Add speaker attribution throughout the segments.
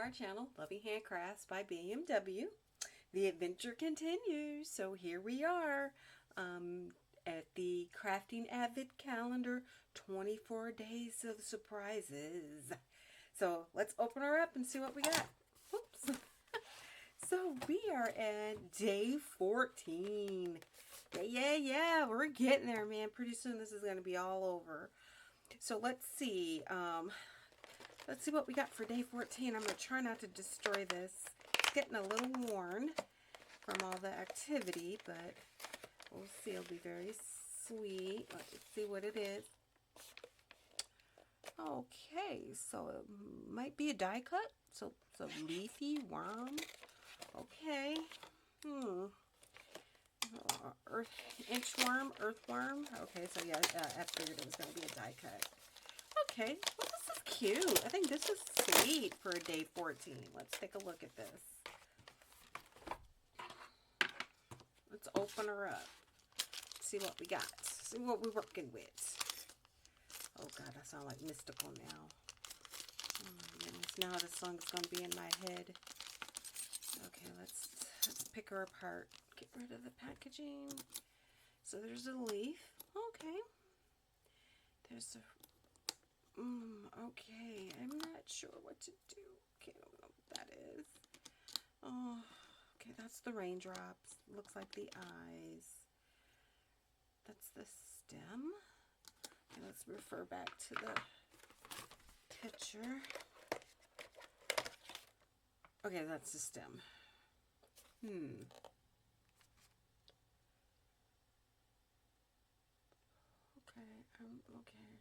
Speaker 1: our channel, Loving Handcrafts by BMW. The adventure continues. So here we are at the Crafting Avid Calendar, 24 days of surprises. So let's open her up and see what we got. Oops. So we are at day 14. Yeah, we're getting there, man. Pretty soon this is going to be all over. So let's see. Let's see what we got for day 14. I'm going to try not to destroy this. It's getting a little worn from all the activity, but we'll see. It'll be very sweet. Let's see what it is. Okay, so it might be a die cut. So it's a leafy worm. Okay. Earthworm. Okay, so yeah, I figured it was going to be a die cut. Okay, well, this is cute. I think this is sweet for a day 14. Let's take a look at this. Let's open her up. See what we got. See what we're working with. Oh God, I sound like mystical now. Oh my goodness, now the song is going to be in my head. Okay, let's pick her apart. Get rid of the packaging. So there's a leaf. Okay. There's a... okay, I'm not sure what to do. Okay, I don't know what that is. Oh, okay, that's the raindrops. Looks like the eyes. That's the stem. Okay, let's refer back to the picture. Okay, that's the stem. Okay.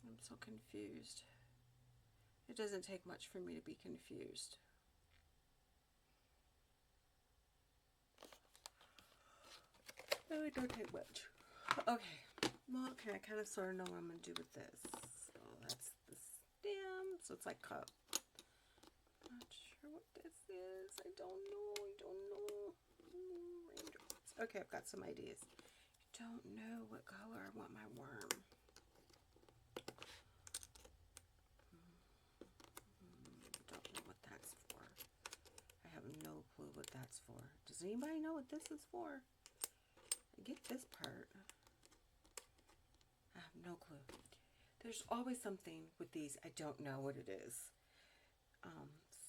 Speaker 1: I'm so confused. It doesn't take much for me to be confused. No, it don't take much. Okay. Well, okay, I kind of sort of know what I'm going to do with this. So that's the stem. So it's like cup. Not sure what this is. I don't know. Raindrops. Okay, I've got some ideas. Don't know what color I want my worm. Don't know what that's for. I have no clue what that's for. Does anybody know what this is for? I get this part. I have no clue. There's always something with these. I don't know what it is.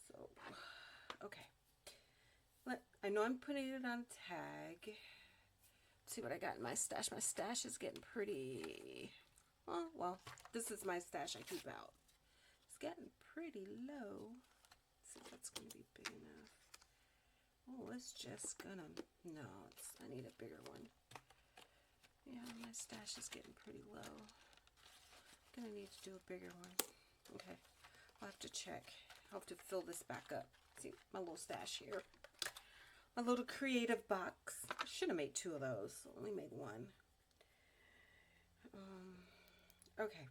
Speaker 1: So, okay. I know I'm putting it on tag. Let's see what I got in my stash. My stash is getting pretty... well, this is my stash I keep out. It's getting pretty low. Let's see if that's going to be big enough. Oh, it's just gonna... No, I need a bigger one. Yeah, my stash is getting pretty low. I'm gonna need to do a bigger one. Okay, I'll have to check. I'll have to fill this back up. See, my little stash here. My little creative box. I should have made 2 of those. Only made 1. Okay.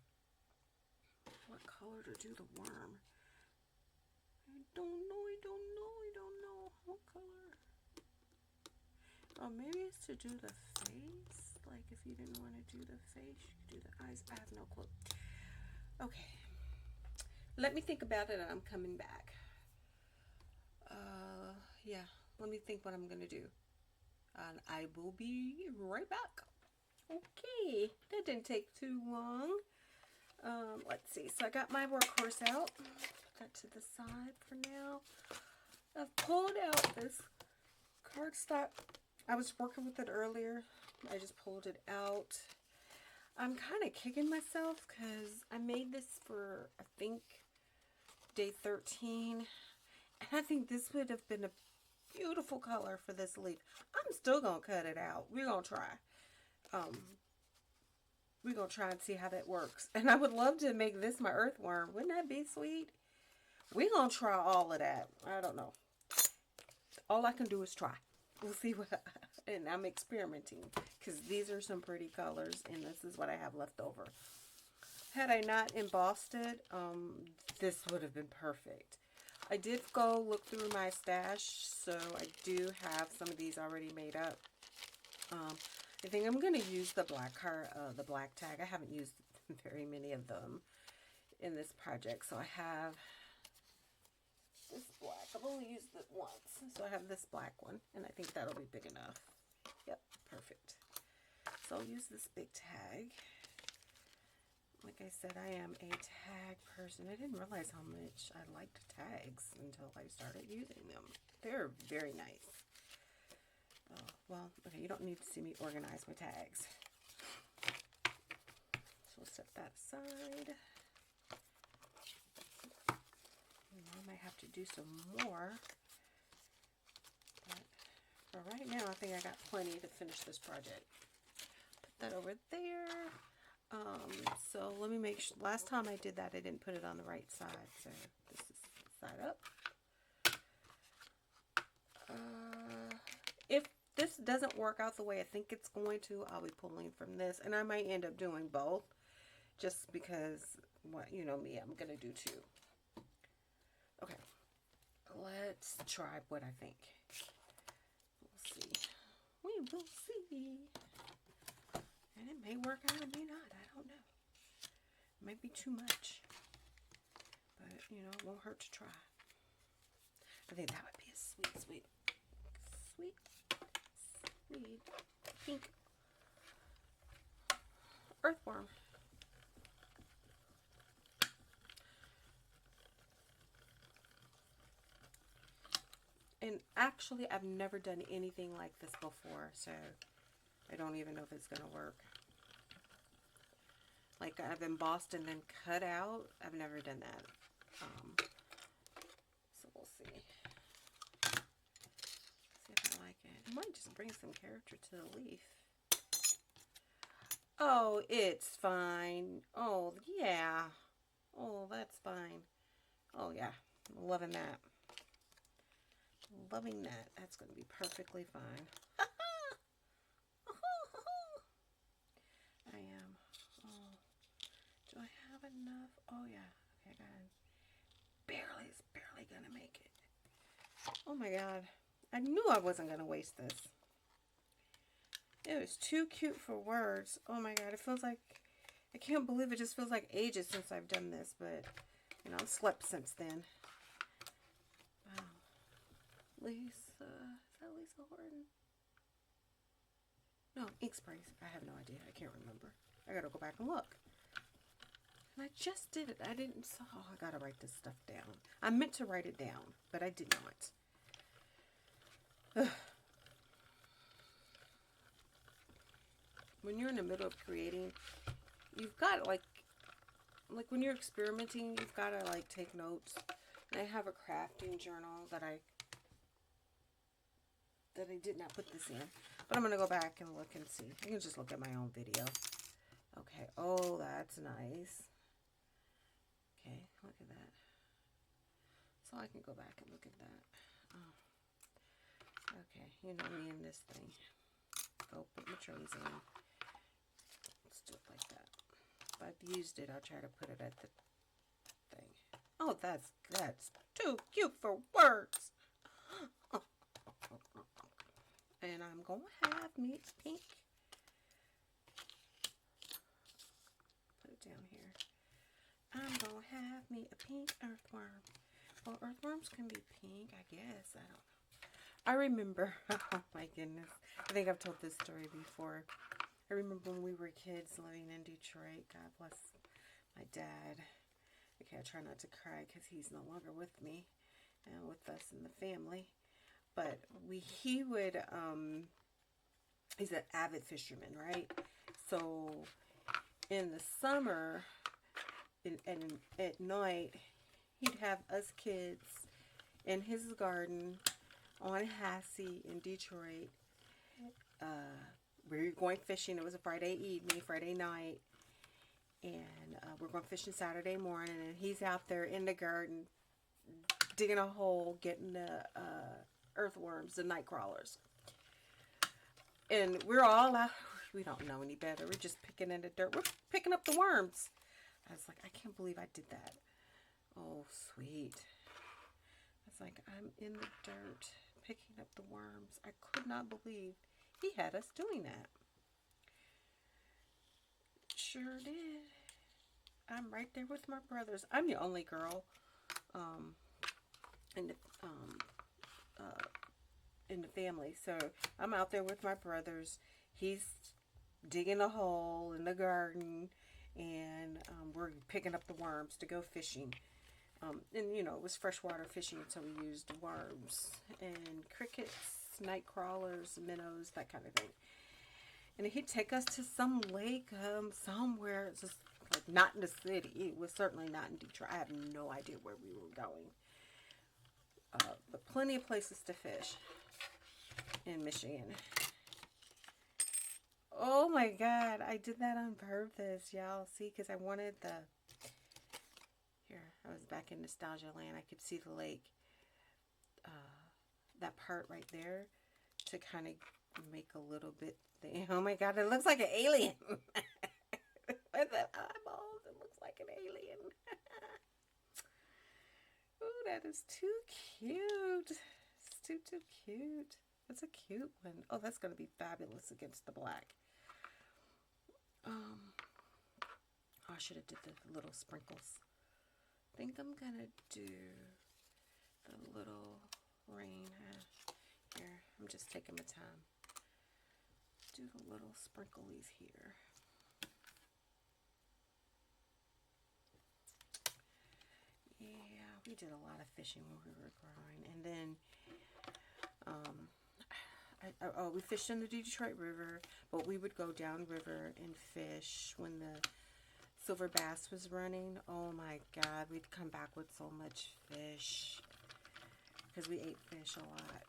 Speaker 1: What color to do the worm? I don't know. What color? Oh, maybe it's to do the face. Like if you didn't want to do the face, you could do the eyes. I have no clue. Okay. Let me think about it and I'm coming back. Yeah. Let me think what I'm going to do. And I will be right back. Okay. That didn't take too long. Let's see. So I got my workhorse out. Put that to the side for now. I've pulled out this cardstock. I was working with it earlier. I just pulled it out. I'm kind of kicking myself because I made this for, I think, day 13. And I think this would have been a beautiful color for this leaf. I'm still going to cut it out. We're going to try. We're going to try and see how that works. And I would love to make this my earthworm. Wouldn't that be sweet? We're going to try all of that. I don't know. All I can do is try. We'll see what, and I'm experimenting because these are some pretty colors and this is what I have left over. Had I not embossed it, this would have been perfect. I did go look through my stash, so I do have some of these already made up. I think I'm going to use the black tag. I haven't used very many of them in this project, so I have this black. I've only used it once, so I have this black one, and I think that'll be big enough. Yep, perfect. So I'll use this big tag. Like I said, I am a tag person. I didn't realize how much I liked tags until I started using them. They're very nice. Oh, well, okay, you don't need to see me organize my tags. So we'll set that aside. I might have to do some more. But for right now, I think I got plenty to finish this project. Put that over there. So let me make sure. Last time I did that, I didn't put it on the right side. So this is side up. If this doesn't work out the way I think it's going to, I'll be pulling from this, and I might end up doing both, just because, what, you know me, I'm gonna do two. Okay, let's try what I think. We'll see. We will see. And it may work out, it may not. I don't know. It might be too much. But, you know, it won't hurt to try. I think that would be a sweet pink earthworm. And actually, I've never done anything like this before, so I don't even know if it's going to work. Like, I've embossed and then cut out. I've never done that. So we'll see. See if I like it. I might just bring some character to the leaf. Oh, it's fine. Oh, yeah. Oh, that's fine. Oh, yeah. I'm loving that. Loving that. That's going to be perfectly fine. I am. Oh, do I have enough? Oh, yeah. Okay, I got it. It's barely going to make it. Oh, my God. I knew I wasn't going to waste this. It was too cute for words. Oh, my God. It feels like, I can't believe it just feels like ages since I've done this, but, you know, I've slept since then. Wow. Lisa, is that Lisa Horton? No, ink sprays. I have no idea. I can't remember. I gotta go back and look. And I just did it. I didn't. Oh, I gotta write this stuff down. I meant to write it down, but I did not. When you're in the middle of creating, you've got like when you're experimenting, you've got to like take notes. And I have a crafting journal that I did not put this in, but I'm gonna go back and look and see. I can just look at my own video. Okay. Oh, that's nice. Okay, look at that. So I can go back and look at that. Oh. Okay, you know me in this thing. Go put my trays in. Let's do it like that. If I've used it, I'll try to put it at the thing. Oh, that's too cute for words. And I'm going to have me pink. Put it down here. I'm going to have me a pink earthworm. Well, earthworms can be pink, I guess. I don't know. I remember, oh my goodness. I think I've told this story before. I remember when we were kids living in Detroit. God bless my dad. Okay, I try not to cry because he's no longer with me and with us in the family. But he would, he's an avid fisherman, right? So in the summer and at night, he'd have us kids in his garden on Hassie in Detroit. We were going fishing. It was a Friday evening, Friday night. And we're going fishing Saturday morning. And he's out there in the garden digging a hole, getting the earthworms, the night crawlers. And we're all out. We don't know any better. We're just picking in the dirt. We're picking up the worms. I was like, I can't believe I did that. Oh, sweet. I was like, I'm in the dirt picking up the worms. I could not believe he had us doing that. Sure did. I'm right there with my brothers. I'm the only girl. in the family. So I'm out there with my brothers. He's digging a hole in the garden, and we're picking up the worms to go fishing. And you know, it was freshwater fishing, so we used worms and crickets, night crawlers, minnows, that kind of thing. And he'd take us to some lake somewhere. It's just like not in the city. It was certainly not in Detroit. I have no idea where we were going. But plenty of places to fish in Michigan. Oh my God, I did that on purpose, y'all. See, because I wanted the... Here, I was back in nostalgia land. I could see the lake. That part right there to kind of make a little bit... Oh my God, it looks like an alien. With the eyeballs, it looks like an alien. Ooh, that is too cute. It's too cute. That's a cute one. Oh, that's going to be fabulous against the black. Oh, I should have did the little sprinkles. I think I'm going to do the little rain. Here, I'm just taking my time. Do the little sprinklies here. Yeah, we did a lot of fishing when we were growing. And then, we fished in the Detroit River, but we would go downriver and fish when the silver bass was running. Oh my God, we'd come back with so much fish because we ate fish a lot.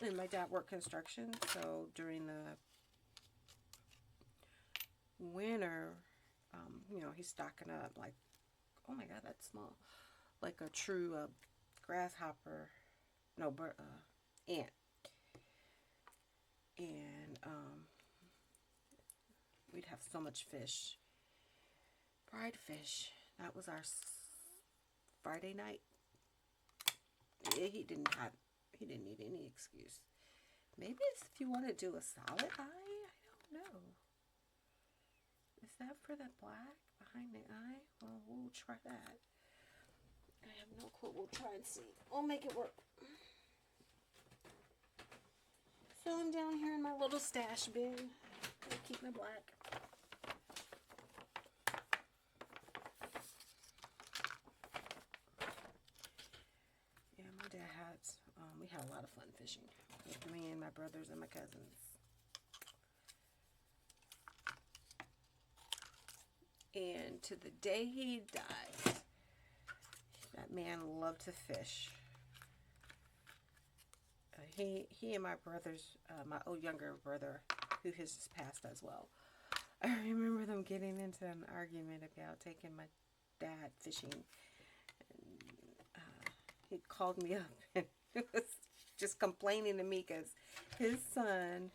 Speaker 1: And my dad worked construction, so during the winter, you know, he's stocking up like, oh my God, that's small, like a true grasshopper, no, ant. And we'd have so much fish. Fried fish. That was our Friday night. Yeah, he didn't need any excuse. Maybe it's if you want to do a solid eye. I don't know. Is that for the black behind the eye? Well, we'll try that. I have no clue. We'll try and see. We'll make it work. So I'm down here in my little stash bin. I'll keep my black. Yeah, my dad had, we had a lot of fun fishing with me and my brothers and my cousins. And to the day he died, that man loved to fish. He and my brothers, my old younger brother, who has just passed as well. I remember them getting into an argument about taking my dad fishing. And, he called me up and was just complaining to me because his son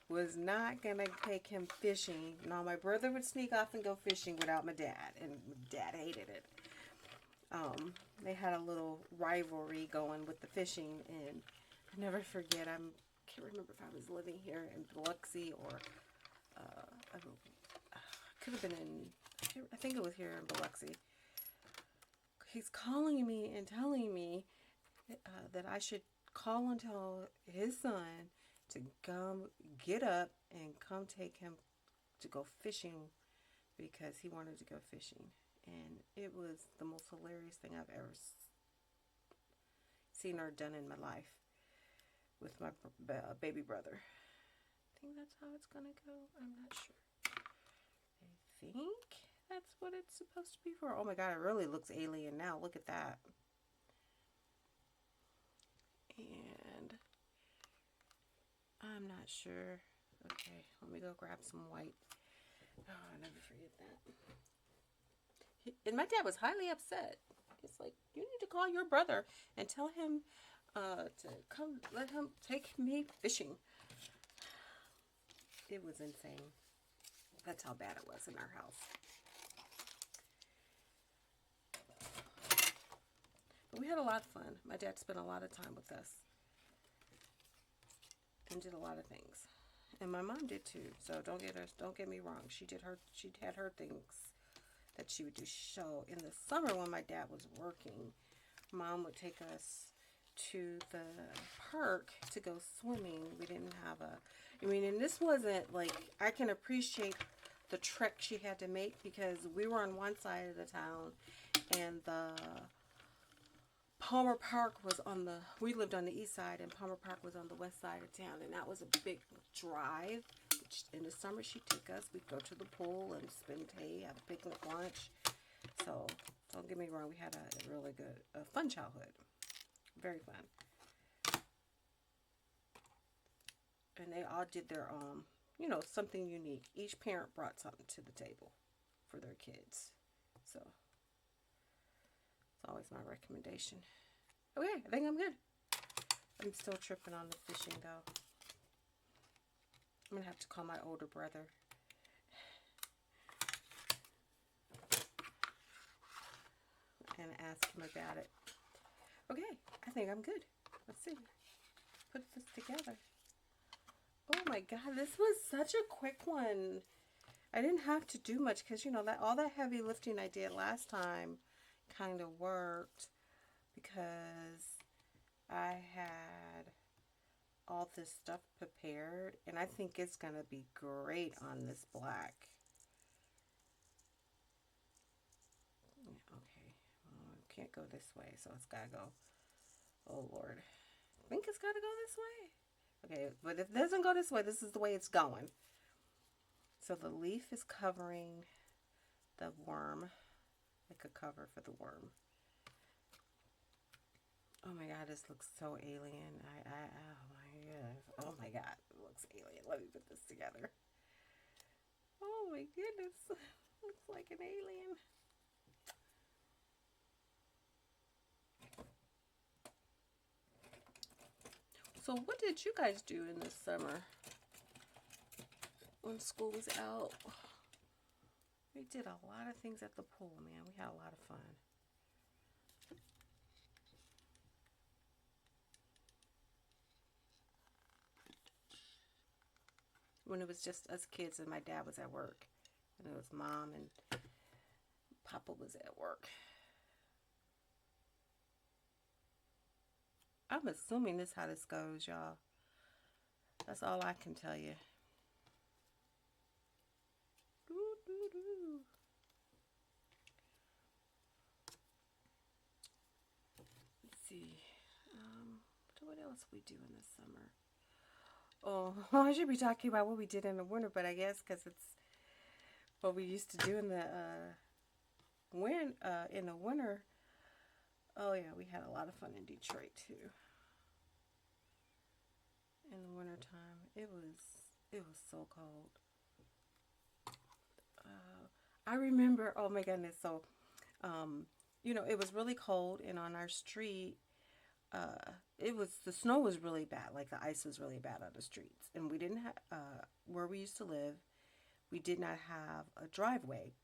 Speaker 1: was not going to take him fishing. Now, my brother would sneak off and go fishing without my dad, and Dad hated it. They had a little rivalry going with the fishing, and I never forget, I can't remember if I was living here in Biloxi or I could have been in, I think it was here in Biloxi. He's calling me and telling me that I should call and tell his son to come get up and come take him to go fishing because he wanted to go fishing. And it was the most hilarious thing I've ever seen or done in my life with my baby brother. I think that's how it's gonna go. I'm not sure. I think that's what it's supposed to be for. Oh my God, it really looks alien now. Look at that. And I'm not sure. Okay, let me go grab some white. Oh, I'll never forget that. And my dad was highly upset. He's like, you need to call your brother and tell him to come, let him take me fishing. It was insane. That's how bad it was in our house. But we had a lot of fun. My dad spent a lot of time with us and did a lot of things. And my mom did too. So don't get me wrong. She had her things that she would do. So in the summer when my dad was working, Mom would take us to the park to go swimming. We didn't have a, I mean, and this wasn't like, I can appreciate the trek she had to make because we were on one side of the town and the Palmer Park was on the, we lived on the east side and Palmer Park was on the west side of town, and that was a big drive. In the summer she'd take us, we'd go to the pool and spend day, have a picnic lunch. So don't get me wrong, we had a really good, fun childhood. Very fun. And they all did their, you know, something unique. Each parent brought something to the table for their kids. So it's always my recommendation. Okay, I think I'm good. I'm still tripping on the fishing though. I'm going to have to call my older brother. And ask him about it. Okay, I think I'm good. Let's see. Put this together. Oh my god, this was such a quick one. I didn't have to do much because, you know, that all that heavy lifting I did last time kind of worked because I had all this stuff prepared, and I think it's going to be great on this black. Okay, well, it can't go this way, so it's got to go, oh Lord. I think it's got to go this way. Okay, but if it doesn't go this way, this is the way it's going. So the leaf is covering the worm, like a cover for the worm. Oh my god, this looks so alien. Oh my god, it looks alien. Let me put this together. Oh my goodness, looks like an alien. So what did you guys do in the summer when school was out? We did a lot of things at the pool, man. We had a lot of fun. When it was just us kids and my dad was at work. And it was mom and papa was at work. I'm assuming this is how this goes, y'all. That's all I can tell you. Let's see. What else we do in the summer? Oh, I should be talking about what we did in the winter, but I guess because it's what we used to do in the winter. Oh yeah, we had a lot of fun in Detroit too. In the winter time, it was so cold. I remember, oh my goodness, so you know, it was really cold, and on our street, the snow was really bad, like the ice was really bad on the streets, and we didn't have where we used to live, we did not have a driveway,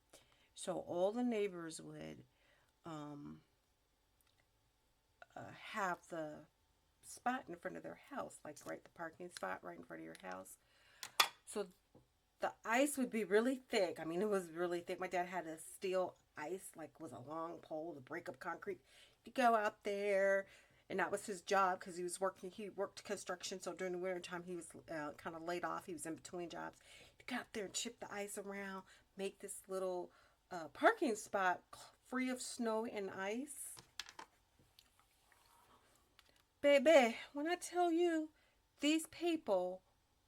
Speaker 1: so all the neighbors would have the spot in front of their house, like right, the parking spot right in front of your house. So the ice would be really thick. I mean, it was really thick. My dad had a steel ice, like was a long pole to break up concrete. You go out there, and that was his job because he worked construction. So during the winter time, he was kind of laid off. He was in between jobs. He'd go out there and chip the ice around, make this little parking spot free of snow and ice. Baby, when I tell you, these people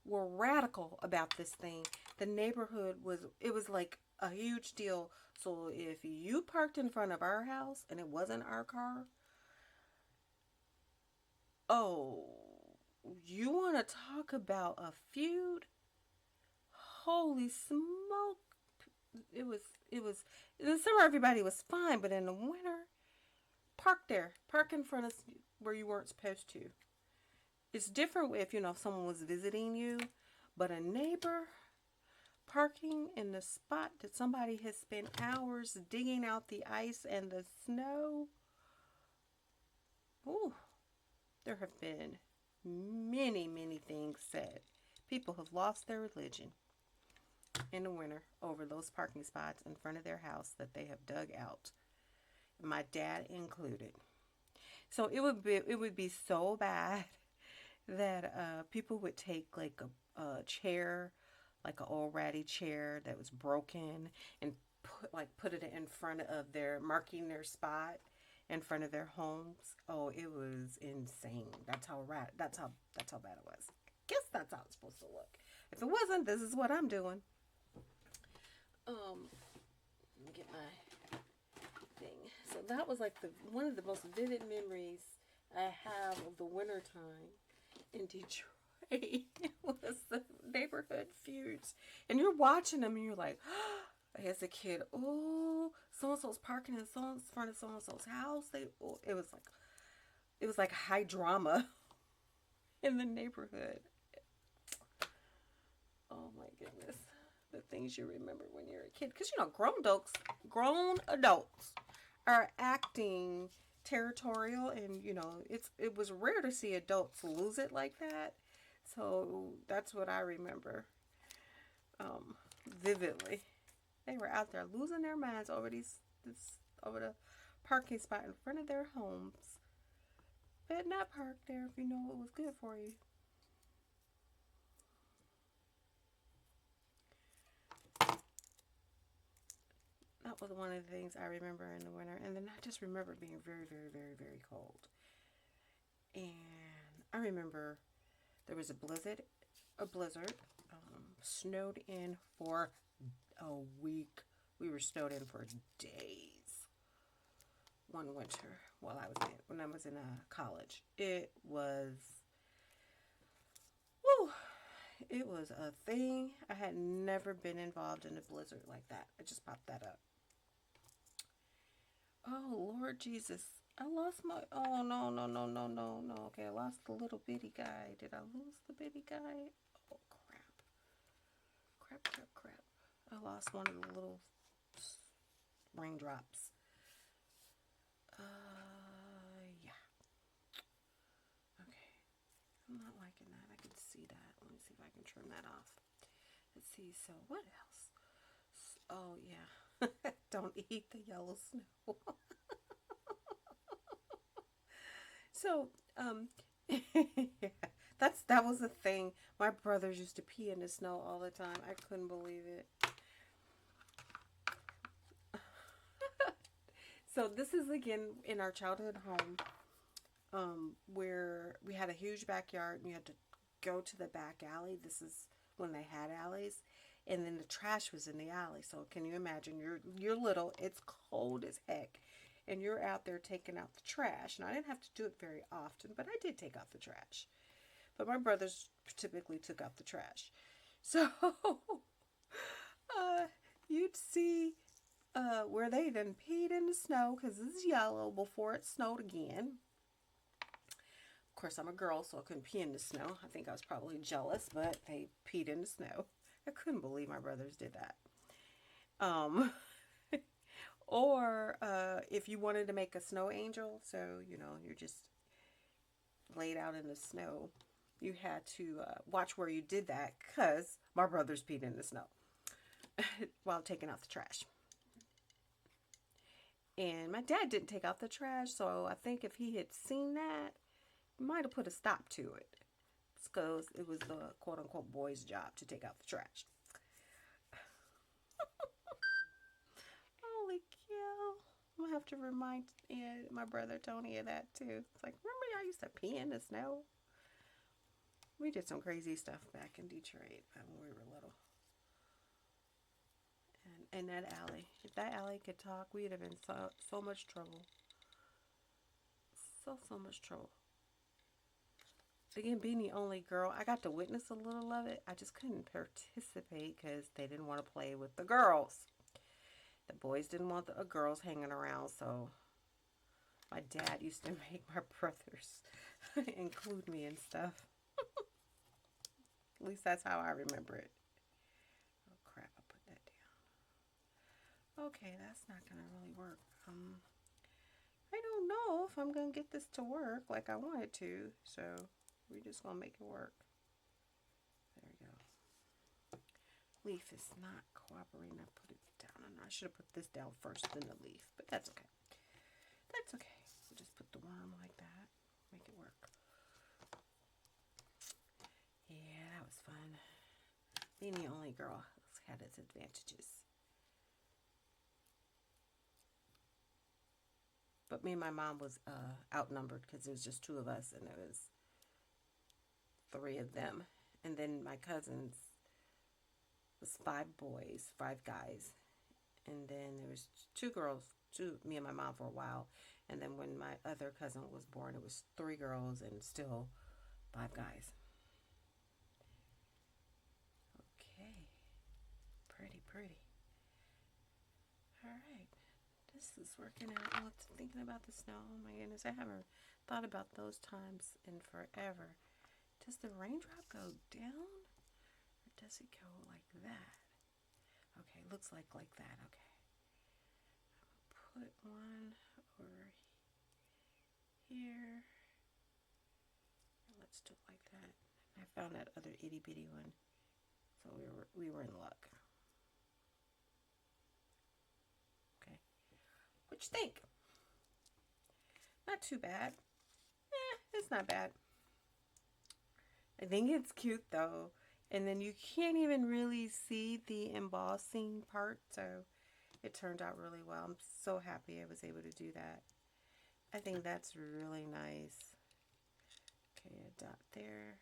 Speaker 1: were radical about this thing. The neighborhood was like a huge deal. So if you parked in front of our house and it wasn't our car, oh, you want to talk about a feud? Holy smoke. It was, in the summer everybody was fine, but in the winter, park in front of where you weren't supposed to. It's different if, you know, if someone was visiting you, but a neighbor parking in the spot that somebody has spent hours digging out the ice and the snow. Ooh, there have been many, many things said. People have lost their religion in the winter over those parking spots in front of their house that they have dug out. My dad included. So it would be so bad that people would take like a chair, like an old ratty chair that was broken, and put it in front of their marking their spot in front of their homes. Oh, it was insane. That's how bad it was. Guess that's how it's supposed to look. If it wasn't, this is what I'm doing. Let me get my thing. So that was like one of the most vivid memories I have of the wintertime in Detroit. It was the neighborhood feuds. And you're watching them and you're like, as a kid, oh, so-and-so's parking in front of so-and-so's house. It was like high drama in the neighborhood. Oh my goodness. The things you remember when you're a kid. Because, grown adults are acting territorial, and, it was rare to see adults lose it like that. So that's what I remember vividly. They were out there losing their minds over over the parking spot in front of their homes. Better not park there if you know it was good for you. That was one of the things I remember in the winter. And then I just remember being very, very, very, very cold. And I remember there was a blizzard, snowed in for a week. We were snowed in for days. One winter when I was in college. It was a thing. I had never been involved in a blizzard like that. I just popped that up. Oh, Lord Jesus. I lost oh, no. Okay, I lost the little bitty guy. Did I lose the bitty guy? Oh, crap. I lost one of the little raindrops. Yeah. Okay. I'm not liking that. I can see that. Let me see if I can trim that off. Let's see. So, what else? Oh, yeah. Don't eat the yellow snow. So, yeah, that was a thing. My brothers used to pee in the snow all the time. I couldn't believe it. So this is again in our childhood home, where we had a huge backyard and you had to go to the back alley. This is when they had alleys, and then the trash was in the alley. So can you imagine? You're little. It's cold as heck. And you're out there taking out the trash. And I didn't have to do it very often, but I did take out the trash. But my brothers typically took out the trash. So you'd see where they done peed in the snow, because it's yellow before it snowed again. Of course, I'm a girl, so I couldn't pee in the snow. I think I was probably jealous, but they peed in the snow. I couldn't believe my brothers did that. Or if you wanted to make a snow angel, so, you're just laid out in the snow, you had to watch where you did that, because my brothers peed in the snow while taking out the trash. And my dad didn't take out the trash, so I think if he had seen that, he might have put a stop to it, because it was the quote-unquote boy's job to take out the trash. Holy cow. I'm going to have to remind my brother Tony of that too. It's like, remember y'all used to pee in the snow? We did some crazy stuff back in Detroit when we were little. And that alley. If that alley could talk, we'd have been so much trouble. So much trouble. Again, being the only girl, I got to witness a little of it. I just couldn't participate because they didn't want to play with the girls. The boys didn't want the girls hanging around, so my dad used to make my brothers include me and stuff. At least that's how I remember it. Oh crap, I put that down. Okay, that's not going to really work. I don't know if I'm going to get this to work like I want it to, so we're just going to make it work. There we go. Leaf is not cooperating. I put it down. I should have put this down first, then the leaf, but that's okay. That's okay. We'll just put with the worm like that. Make it work. Yeah, that was fun. Being the only girl had its advantages. But me and my mom was outnumbered because it was just two of us, and it was three of them. And then my cousins was 5 boys, 5 guys. And then there was 2 girls, me and my mom for a while. And then when my other cousin was born, it was 3 girls and still 5 guys. Okay. Pretty, pretty. All right. This is working out. I was thinking about the snow. Oh my goodness, I haven't thought about those times in forever. Does the raindrop go down? Or does it go like that? Okay, looks like that. Okay. Put one over here. Let's do it like that. I found that other itty bitty one, so we were in luck. Okay, what you think? Not too bad. It's not bad. I think it's cute though, and then you can't even really see the embossing part, so it turned out really well. I'm so happy I was able to do that. I think that's really nice. Okay, a dot there,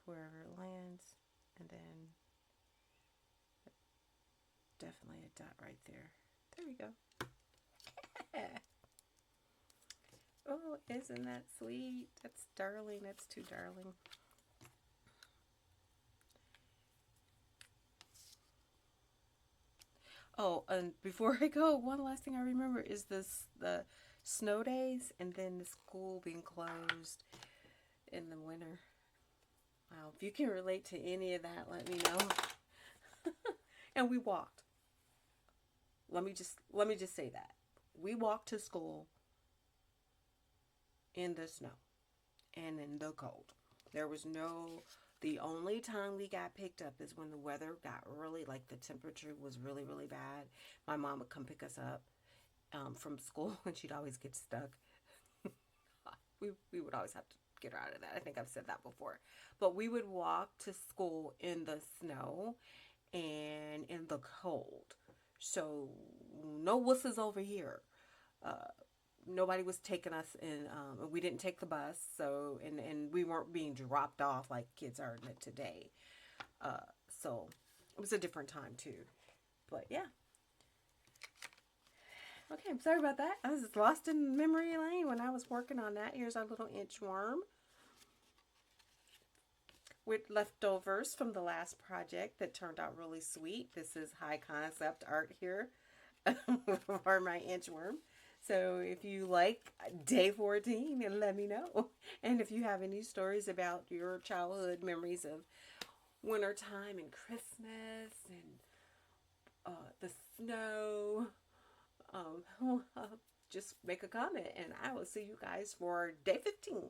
Speaker 1: wherever it lands, and then definitely a dot right there. There we go. Oh, isn't that sweet? That's darling. That's too darling. Oh, and before I go, one last thing I remember is the snow days and then the school being closed in the winter. Wow, if you can relate to any of that, let me know. And we walked. Let me just say that. We walked to school in the snow and in the cold. There was the only time we got picked up is when the weather got really, like the temperature was really, really bad. My mom would come pick us up from school and she'd always get stuck. we would always have to get her out of that. I think I've said that before. But we would walk to school in the snow and in the cold. So no wusses over here. Nobody was taking us in, we didn't take the bus, so, and we weren't being dropped off like kids are today. So it was a different time too. But yeah. Okay, I'm sorry about that. I was lost in memory lane when I was working on that. Here's our little inch worm with leftovers from the last project that turned out really sweet. This is high concept art here for my inch worm. So if you like day 14, let me know. And if you have any stories about your childhood memories of wintertime and Christmas and the snow, just make a comment and I will see you guys for day 15.